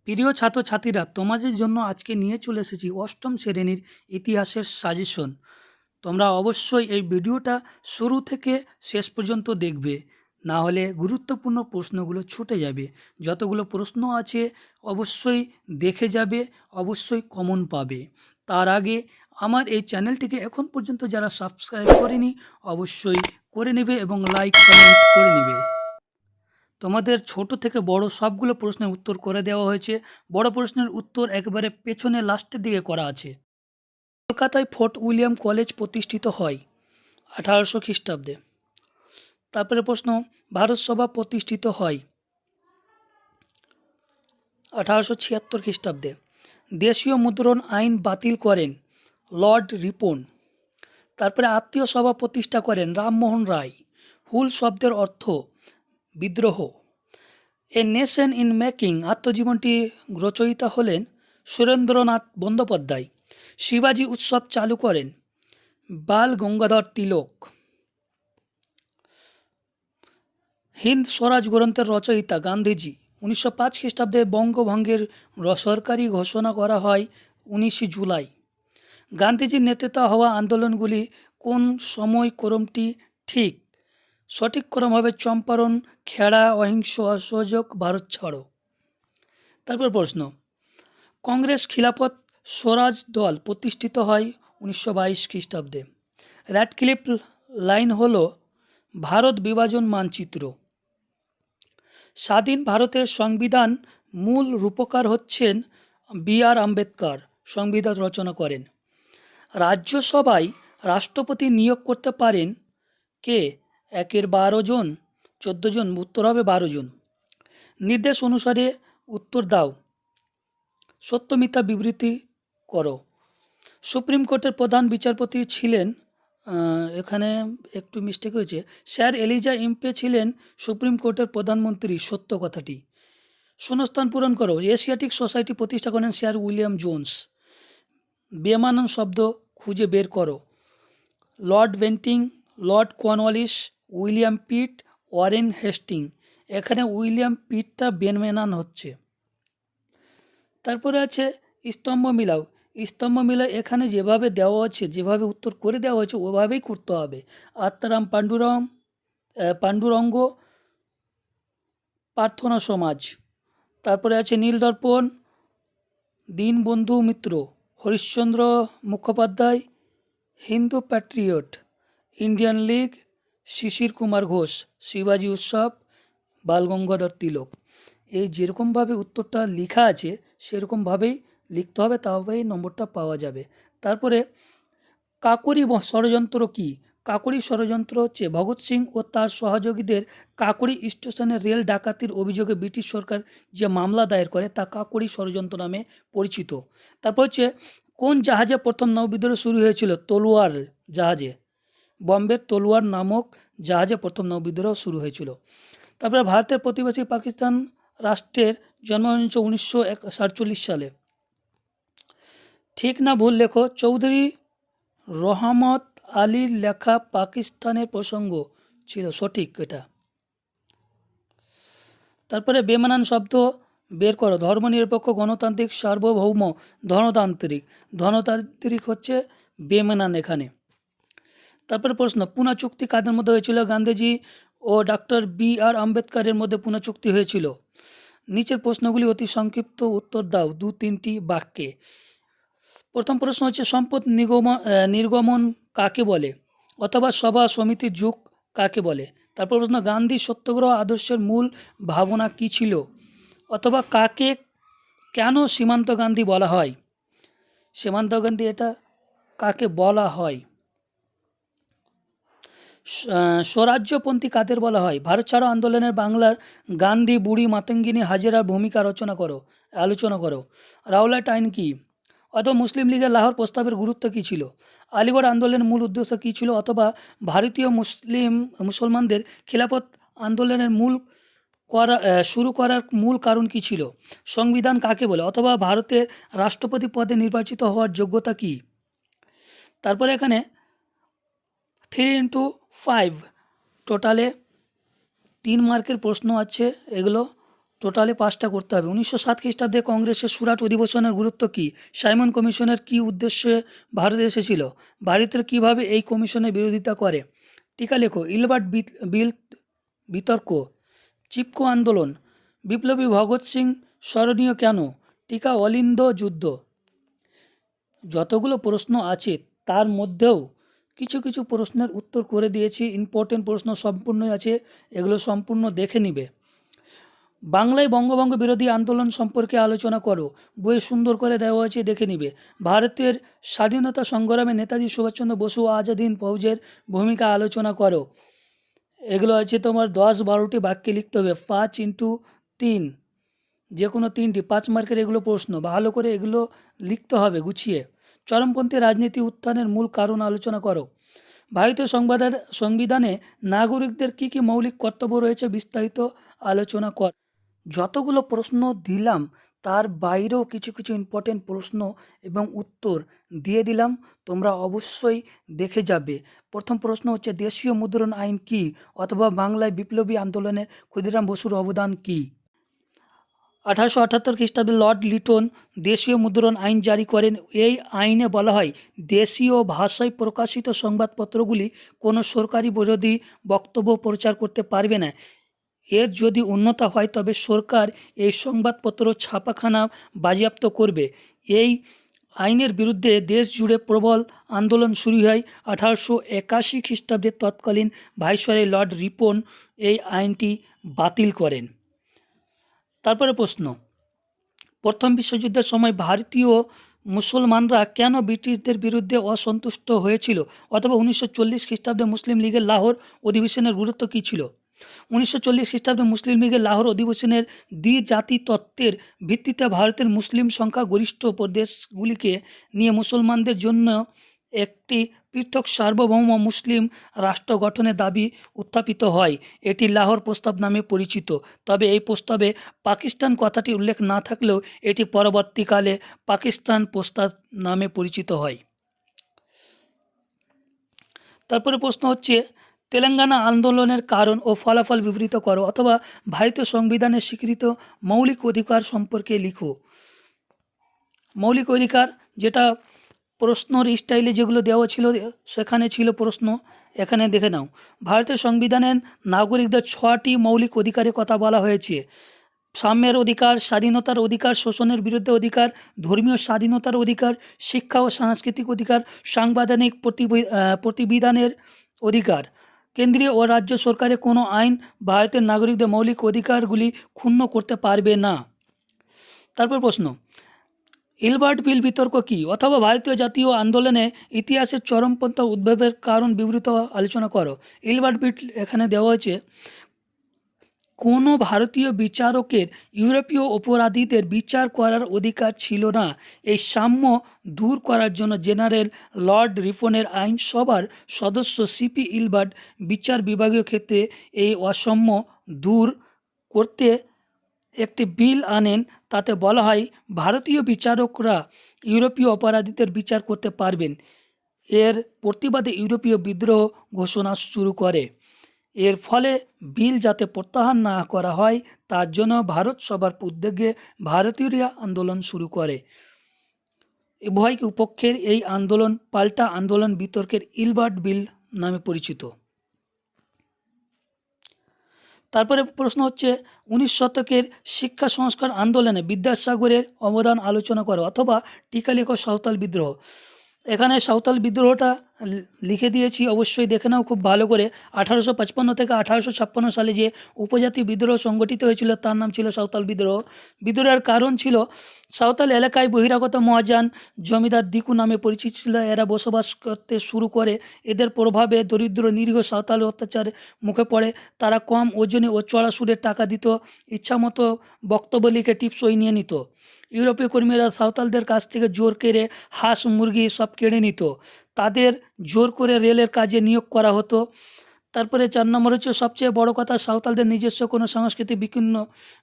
প্রিয় ছাত্রছাত্রীরা, তোমাদের জন্য আজকে নিয়ে চলে এসেছি অষ্টম শ্রেণীর ইতিহাসের সাজেশন। তোমরা অবশ্যই এই ভিডিওটা শুরু থেকে শেষ পর্যন্ত দেখবে, না হলে গুরুত্বপূর্ণ প্রশ্নগুলো ছুটে যাবে। যতগুলো প্রশ্ন আছে অবশ্যই দেখে যাবে, অবশ্যই কমন পাবে। তার আগে আমার এই চ্যানেলটিকে এখন পর্যন্ত যারা সাবস্ক্রাইব করেনি অবশ্যই করে নেবে এবং লাইক কমেন্ট করে নেবে। তোমাদের ছোট থেকে বড় সবগুলো প্রশ্নের উত্তর করে দেওয়া হয়েছে। বড় প্রশ্নের উত্তর একেবারে পেছনে লাস্টের দিকে করা আছে। কলকাতায় ফোর্ট উইলিয়াম কলেজ প্রতিষ্ঠিত হয় 1800 খ্রিস্টাব্দে। তারপরে প্রশ্ন, ভারত সভা প্রতিষ্ঠিত হয় 1876 খ্রিস্টাব্দে। দেশীয় মুদ্রণ আইন বাতিল করেন লর্ড রিপন। তারপরে আত্মীয় সভা প্রতিষ্ঠা করেন রামমোহন রায়। হুল শব্দের অর্থ বিদ্রোহ। এ নেশন ইন মেকিং আত্মজীবনটি রচয়িতা হলেন সুরেন্দ্রনাথ বন্দ্যোপাধ্যায়। শিবাজি উৎসব চালু করেন বাল গঙ্গাধর তিলক। হিন্দ স্বরাজ গ্রন্থের রচয়িতা গান্ধীজি। 1905 খ্রিস্টাব্দে বঙ্গভঙ্গের সরকারি ঘোষণা করা হয় 19 জুলাই। গান্ধীজির নেতৃত্বে হওয়া আন্দোলনগুলি কোন সময়ক্রমটি ঠিক? সঠিক ক্রম হবে চম্পারণ, খেড়া, অহিংস, অসহযোগ, ভারত ছাড়ো। তারপর প্রশ্ন, কংগ্রেস খিলাফত স্বরাজ দল প্রতিষ্ঠিত হয় 1922 খ্রিস্টাব্দে। র্যাডক্লিফ লাইন হল ভারত বিভাজন মানচিত্র। স্বাধীন ভারতের সংবিধান মূল রূপকার হচ্ছেন B.R. আম্বেদকর, সংবিধান রচনা করেন। রাজ্যসভায় রাষ্ট্রপতি নিয়োগ করতে পারেন কে? 12 জন, 14 জন, উত্তর হবে 12 জন। নির্দেশ অনুসারে উত্তর দাও, সত্য মিথ্যা বিবৃতি করো। সুপ্রিম কোর্টের প্রধান বিচারপতি ছিলেন, এখানে একটু মিস্টেক হয়েছে, স্যার এলিজা ইম্পে ছিলেন সুপ্রিম কোর্টের প্রধানমন্ত্রী, সত্য কথাটি। শূন্যস্থান পূরণ করো। এশিয়াটিক সোসাইটি প্রতিষ্ঠা করেন স্যার উইলিয়াম জোন্স। বেমানান শব্দ খুঁজে বের করো। Lord Bentinck, lord Cornwallis, William Pitt, Warren Hastings. এখানে উইলিয়াম পিটটা বেমানান হচ্ছে। তারপরে আছে স্তম্ভ মিলাও। স্তম্ভ মিলাও এখানে যেভাবে দেওয়া আছে, যেভাবে উত্তর করে দেওয়া হয়েছে ওভাবেই করতে হবে। আত্মারাম পাণ্ডুরঙ্গ, প্রার্থনা সমাজ। তারপরে আছে নীলদর্পণ, দীনবন্ধু মিত্র, হরিশ্চন্দ্র মুখোপাধ্যায়, হিন্দু প্যাট্রিয়ট, ইন্ডিয়ান লীগ, শিশির কুমার ঘোষ, শিবাজি উৎসব, বালগঙ্গাধর তিলক। এই যেরকমভাবে উত্তরটা লেখা আছে সেরকমভাবেই লিখতে হবে, তবেই নম্বরটা পাওয়া যাবে। তারপরে কাকোরি ষড়যন্ত্র কি? কাকোরি ষড়যন্ত্র হচ্ছে ভগৎ সিং ও তার সহযোগীদের কাকোরি স্টেশনে রেল ডাকাতির অভিযোগে ব্রিটিশ সরকার যে মামলা দায়ের করে তা কাকোরি ষড়যন্ত্র নামে পরিচিত। তারপর হচ্ছে কোন জাহাজে প্রথম নৌবিদ্রোহ শুরু হয়েছিল? তলোয়ার জাহাজে। বম্বের তলোয়ার নামক জাহাজে প্রথম নৌবিদ্রোহ শুরু হয়েছিল। তারপরে ভারতের প্রতিবেশী পাকিস্তান রাষ্ট্রের জন্ম হয়েছে 1947 সালে। ঠিক না ভুল লেখো। চৌধুরী রহমত আলীর লেখা পাকিস্তানের প্রসঙ্গ ছিল, সঠিক এটা। তারপরে বেমানান শব্দ বের করো। ধর্মনিরপেক্ষ, গণতান্ত্রিক, সার্বভৌম, ধনতান্ত্রিক। ধনতান্ত্রিক হচ্ছে বেমানান এখানে। তারপরে প্রশ্ন, পুনা চুক্তি কাদের মধ্যে হয়েছিল? গান্ধীজি ও ডক্টর B.R. আম্বেদকরের মধ্যে পুনা চুক্তি হয়েছিল। নিচের প্রশ্নগুলি অতি সংক্ষিপ্ত উত্তর দাও 2-3টি বাক্যে। প্রথম প্রশ্ন হচ্ছে সম্পদ নির্গমন কাকে বলে, অথবা সভা সমিতির যুগ কাকে বলে? তারপর প্রশ্ন, গান্ধী সত্যাগ্রহ আদর্শের মূল ভাবনা কী ছিল, অথবা কাকে কেন সীমান্ত গান্ধী বলা হয়? সীমান্ত গান্ধী এটা কাকে বলা হয়? স্বরাজ্যপন্থী কাদের বলা হয়? ভারত ছাড়ো আন্দোলনের বাংলার গান্ধী, বুড়ি, মাতঙ্গিনী, হাজেরার ভূমিকা আলোচনা করো। রাওলাট আইন কি? অথবা মুসলিম লীগের লাহোর প্রস্তাবের গুরুত্ব কী ছিল? আলিগড় আন্দোলনের মূল উদ্দেশ্য কী ছিল, অথবা ভারতীয় মুসলমানদের খিলাফত আন্দোলনের শুরু করার মূল কারণ কী ছিল? সংবিধান কাকে বলে, অথবা ভারতের রাষ্ট্রপতি পদে নির্বাচিত হওয়ার যোগ্যতা কী? তারপরে এখানে 3 into 5 টোটালে 3 মার্কের প্রশ্ন আছে এগুলো। টোটালে 5টা করতে হবে। 1907 খ্রিস্টাব্দে কংগ্রেসের সুরাট অধিবেশনের গুরুত্ব কী? সাইমন কমিশনের কী উদ্দেশ্যে ভারতে এসেছিল? ভারতের কীভাবে এই কমিশনের বিরোধিতা করে? টিকা লেখো। ইলবার্ট বিল বিতর্ক, চিপকো আন্দোলন, বিপ্লবী ভগৎ সিং স্মরণীয় কেন? টিকা অলিন্দ যুদ্ধ। যতগুলো প্রশ্ন আছে তার মধ্যেও কিছু কিছু প্রশ্নের উত্তর করে দিয়েছি। ইম্পর্টেন্ট প্রশ্ন সম্পূর্ণই আছে, এগুলো সম্পূর্ণ দেখে নিবে। বাংলায় বঙ্গভঙ্গ বিরোধী আন্দোলন সম্পর্কে আলোচনা করো, বইয়ে সুন্দর করে দেওয়া আছে, দেখে নিবে। ভারতের স্বাধীনতা সংগ্রামে নেতাজি সুভাষচন্দ্র বসু ও আজাদ হিন্দ ফৌজের ভূমিকা আলোচনা করো। এগুলো আছে তোমার 10-12টি বাক্যে লিখতে হবে। 5x3, যে কোনো 3টি 5 মার্কের এগুলো প্রশ্ন, ভালো করে এগুলো লিখতে হবে গুছিয়ে। চরমপন্থী রাজনীতি উত্থানের মূল কারণ আলোচনা করো। ভারতীয় সংবিধানে নাগরিকদের কী কী মৌলিক কর্তব্য রয়েছে বিস্তারিত আলোচনা কর। যতগুলো প্রশ্ন দিলাম তার বাইরেও কিছু কিছু ইম্পর্টেন্ট প্রশ্ন এবং উত্তর দিয়ে দিলাম, তোমরা অবশ্যই দেখে যাবে। প্রথম প্রশ্ন হচ্ছে দেশীয় মুদ্রণ আইন কী, অথবা বাংলায় বিপ্লবী আন্দোলনে ক্ষুদিরাম বসুর অবদান কী? 1878 খ্রিস্টাব্দে লর্ড লিটন দেশীয় মুদ্রণ আইন জারি করেন। এই আইনে বলা হয় দেশীয় ভাষায় প্রকাশিত সংবাদপত্রগুলি কোনো সরকারি বিরোধী বক্তব্য প্রচার করতে পারবে না। এর যদি উন্নতা হয় তবে সরকার এই সংবাদপত্র ছাপাখানা বাজেয়াপ্ত করবে। এই আইনের বিরুদ্ধে দেশ জুড়ে প্রবল আন্দোলন শুরু হয়। 1881 খ্রিস্টাব্দে তৎকালীন ভাইসরয় লর্ড রিপন এই আইনটি বাতিল করেন। তারপরে প্রশ্ন, প্রথম বিশ্বযুদ্ধের সময় ভারতীয় মুসলমানরা কেন ব্রিটিশদের বিরুদ্ধে অসন্তুষ্ট হয়েছিল, অথবা 1940 খ্রিস্টাব্দে মুসলিম লীগের লাহোর অধিবেশনের গুরুত্ব কী ছিল? 1940 খ্রিস্টাব্দে মুসলিম লীগের লাহোর অধিবেশনের দ্বিজাতি তত্ত্বের ভিত্তিতে ভারতের মুসলিম সংখ্যাগরিষ্ঠ প্রদেশগুলিকে নিয়ে মুসলমানদের জন্য একটি পৃথক সার্বভৌম মুসলিম রাষ্ট্র গঠনের দাবি উত্থাপিত হয়। এটি লাহোর প্রস্তাব নামে পরিচিত। তবে এই প্রস্তাবে পাকিস্তান কথাটি উল্লেখ না থাকলেও এটি পরবর্তীকালে পাকিস্তান প্রস্তাব নামে পরিচিত হয়। তারপরে প্রশ্ন হচ্ছে তেলেঙ্গানা আন্দোলনের কারণ ও ফলাফল বিবৃত করো, অথবা ভারতীয় সংবিধানের স্বীকৃত মৌলিক অধিকার সম্পর্কে লিখো। মৌলিক অধিকার যেটা প্রশ্নর স্টাইলে যেগুলো দেওয়া ছিল সেখানে ছিল প্রশ্ন, এখানে দেখে নাও। ভারতের সংবিধানের নাগরিকদের 6টি মৌলিক অধিকারের কথা বলা হয়েছে। সাম্যের অধিকার, স্বাধীনতার অধিকার, শোষণের বিরুদ্ধে অধিকার, ধর্মীয় স্বাধীনতার অধিকার, শিক্ষা ও সাংস্কৃতিক অধিকার, সাংবিধানিক প্রতিবিধানের অধিকার। কেন্দ্রীয় ও রাজ্য সরকারের কোনো আইন ভারতের নাগরিকদের মৌলিক অধিকারগুলি ক্ষুণ্ণ করতে পারবে না। তারপর প্রশ্ন, ইলবার্ট বিল বিতর্ক কী, অথবা ভারতীয় জাতীয় আন্দোলনে ইতিহাসের চরমপন্থা উদ্ভবের কারণ বিবৃত আলোচনা করো। ইলবার্ট বিল এখানে দেওয়া হয়েছে কোনো ভারতীয় বিচারকের ইউরোপীয় অপরাধীদের বিচার করার অধিকার ছিল না। এই সাম্য দূর করার জন্য জেনারেল লর্ড রিপনের আইনসভার সদস্য সিপি ইলবার্ট বিচার বিভাগীয় ক্ষেত্রে এই অসাম্য দূর করতে একটি বিল আনেন। তাতে বলা হয় ভারতীয় বিচারকরা ইউরোপীয় অপরাধীদের বিচার করতে পারবেন। এর প্রতিবাদে ইউরোপীয় বিদ্রোহ ঘোষণা শুরু করে। এর ফলে বিল যাতে প্রত্যাহার না করা হয় তার জন্য ভারত সভার উদ্যোগে ভারতীয়রা আন্দোলন শুরু করে। উভয় পক্ষের এই আন্দোলন পাল্টা আন্দোলন বিতর্কের ইলবার্ট বিল নামে পরিচিত। তারপরে প্রশ্ন হচ্ছে 19 শতকের শিক্ষা সংস্কার আন্দোলনে বিদ্যাসাগরের অবদান আলোচনা করো, অথবা টিকা লেখো সাঁওতাল বিদ্রোহ। এখানে সাঁওতাল বিদ্রোহটা লিখে দিয়েছি, অবশ্যই দেখে নাও খুব ভালো করে। 1855 থেকে 1856 সালে যে উপজাতি বিদ্রোহ সংগঠিত হয়েছিল তার নাম ছিল সাঁওতাল বিদ্রোহ। বিদ্রোহের কারণ ছিল সাঁওতাল এলাকায় বহিরাগত মহাজান জমিদার দিকু নামে পরিচিত ছিল। এরা বসবাস করতে শুরু করে। এদের প্রভাবে দরিদ্র নিরীহ সাঁওতাল অত্যাচারের মুখে পড়ে। তারা কম ওজনে ও চড়া সুদের টাকা দিত, ইচ্ছামতো বক্তব্য লিখে টিপসই নিয়ে নিত। ইউরোপীয় কর্মীরা সাঁওতালদের কাছ থেকে জোর করে হাঁস মুরগি সব কেড়ে নিত। তাদের জোর করে রেলের কাজে নিয়োগ করা হতো। তারপরে 4 নম্বর হচ্ছে সবচেয়ে বড় কথা, সাঁওতালদের নিজস্ব কোনো সাংস্কৃতিক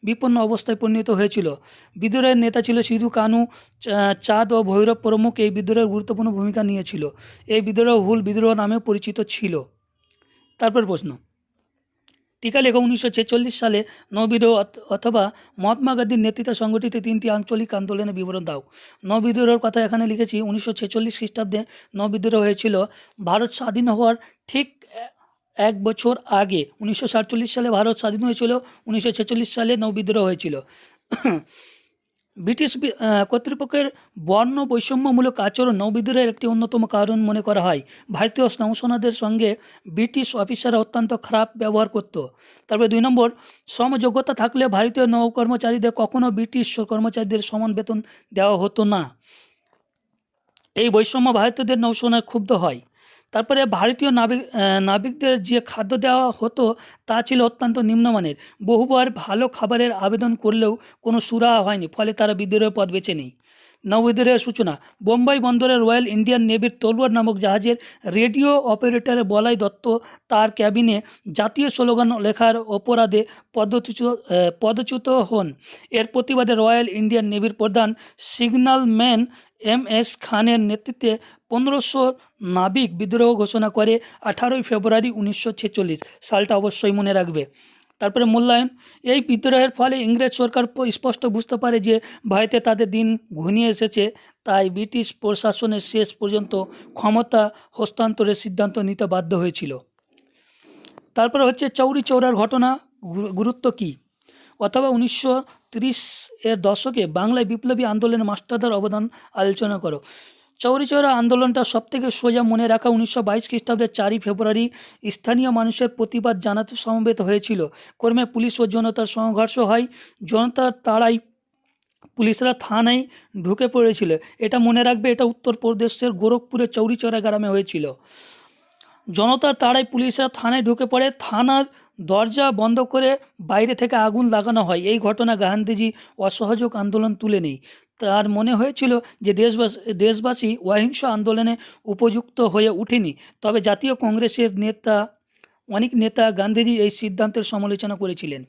বিপন্ন অবস্থায় পরিণত হয়েছিল। বিদ্রোহের নেতা ছিল সিধু কানু, চাঁদ ও ভৈরব প্রমুখ এই বিদ্রোহের গুরুত্বপূর্ণ ভূমিকা নিয়েছিল। এই বিদ্রোহ হুল বিদ্রোহ নামেও পরিচিত ছিল। তারপর প্রশ্ন, টিকা লেখক 1946 সালে নবিদ্রোহ অথবা মহাত্মা গান্ধীর নেতৃত্বে সংগঠিত 3টি আঞ্চলিক আন্দোলনের বিবরণ দাও। নবিদ্রোহের কথা এখানে লিখেছি 1946 খ্রিস্টাব্দে নবিদ্রোহ হয়েছিল ভারত স্বাধীন হওয়ার ঠিক এক বছর আগে। 1947 সালে ভারত স্বাধীন হয়েছিল, 1946 সালে নৌবিদ্রোহ হয়েছিল। ব্রিটিশ কর্তৃপক্ষের বর্ণ বৈষম্যমূলক আচরণ নৌবিদ্রোহের একটি অন্যতম কারণ মনে করা হয়। ভারতীয় নৌসেনাদের সঙ্গে ব্রিটিশ অফিসাররা অত্যন্ত খারাপ ব্যবহার করত। তারপরে 2 নম্বর, সমযোগ্যতা থাকলে ভারতীয় নৌ কর্মচারীদের কখনও ব্রিটিশ কর্মচারীদের সমান বেতন দেওয়া হতো না। এই বৈষম্য ভারতীয়দের নৌসেনায় ক্ষুব্ধ হয়। তারপরে ভারতীয় নাবিকদের যে খাদ্য দেওয়া হতো তা ছিল অত্যন্ত নিম্নমানের। বহুবার ভালো খাবারের আবেদন করলেও কোনো সুরাহা হয়নি, ফলে তারা বিদ্রোহের পথ বেছে নেয়। নৌবিদ্রোহের সূচনা। বোম্বাই বন্দরে রয়্যাল ইন্ডিয়ান নেভির তলোয়ার নামক জাহাজের রেডিও অপারেটর বলাই দত্ত তার ক্যাবিনে জাতীয় স্লোগান লেখার অপরাধে পদচ্যুত হন। এর প্রতিবাদে রয়্যাল ইন্ডিয়ান নেভির প্রধান সিগন্যালম্যান MS খানের নেতৃত্বে 1500 নাবিক বিদ্রোহ ঘোষণা করে 18 ফেব্রুয়ারি 1946 সালটা অবশ্যই মনে রাখবে। তারপরে মূল্যায়ন। এই বিদ্রোহের ফলে ইংরেজ সরকার স্পষ্ট বুঝতে পারে যে ভারতে তাদের দিন ঘনিয়ে এসেছে, তাই ব্রিটিশ প্রশাসনের শেষ পর্যন্ত ক্ষমতা হস্তান্তরের সিদ্ধান্ত নিতে বাধ্য হয়েছিল। তারপরে হচ্ছে চৌরি চৌরার ঘটনা গুরুত্ব কী, অথবা 1930-এর দশকে বাংলায় বিপ্লবী আন্দোলনের মাস্টারদার অবদান আলোচনা করো। চৌরি চৌরা আন্দোলনটা সবথেকে সোজা মনে রাখা। 1922 খ্রিস্টাব্দের 4 ফেব্রুয়ারি স্থানীয় মানুষের প্রতিবাদ জানাতে সমবেত হয়েছিল। ক্রমে পুলিশ ও জনতার সংঘর্ষ হয়। জনতার তাড়ায় পুলিশরা থানায় ঢুকে পড়েছিল। এটা মনে রাখবে, এটা উত্তরপ্রদেশের গোরখপুরের চৌরি চৌরা গ্রামে হয়েছিল। জনতার তাড়ায় পুলিশরা থানায় ঢুকে পড়ে, থানার দরজা বন্ধ করে বাইরে থেকে আগুন লাগানো হয়। এই ঘটনা গান্ধীজি অসহযোগ আন্দোলন তুলে নেই। তার মনে হয়েছিল যে দেশবাসী অহিংস আন্দোলনে উপযুক্ত হয়ে ওঠেনি। তবে জাতীয় কংগ্রেসের অনেক নেতা গান্ধীজি এই সিদ্ধান্তের সমালোচনা করেছিলেন।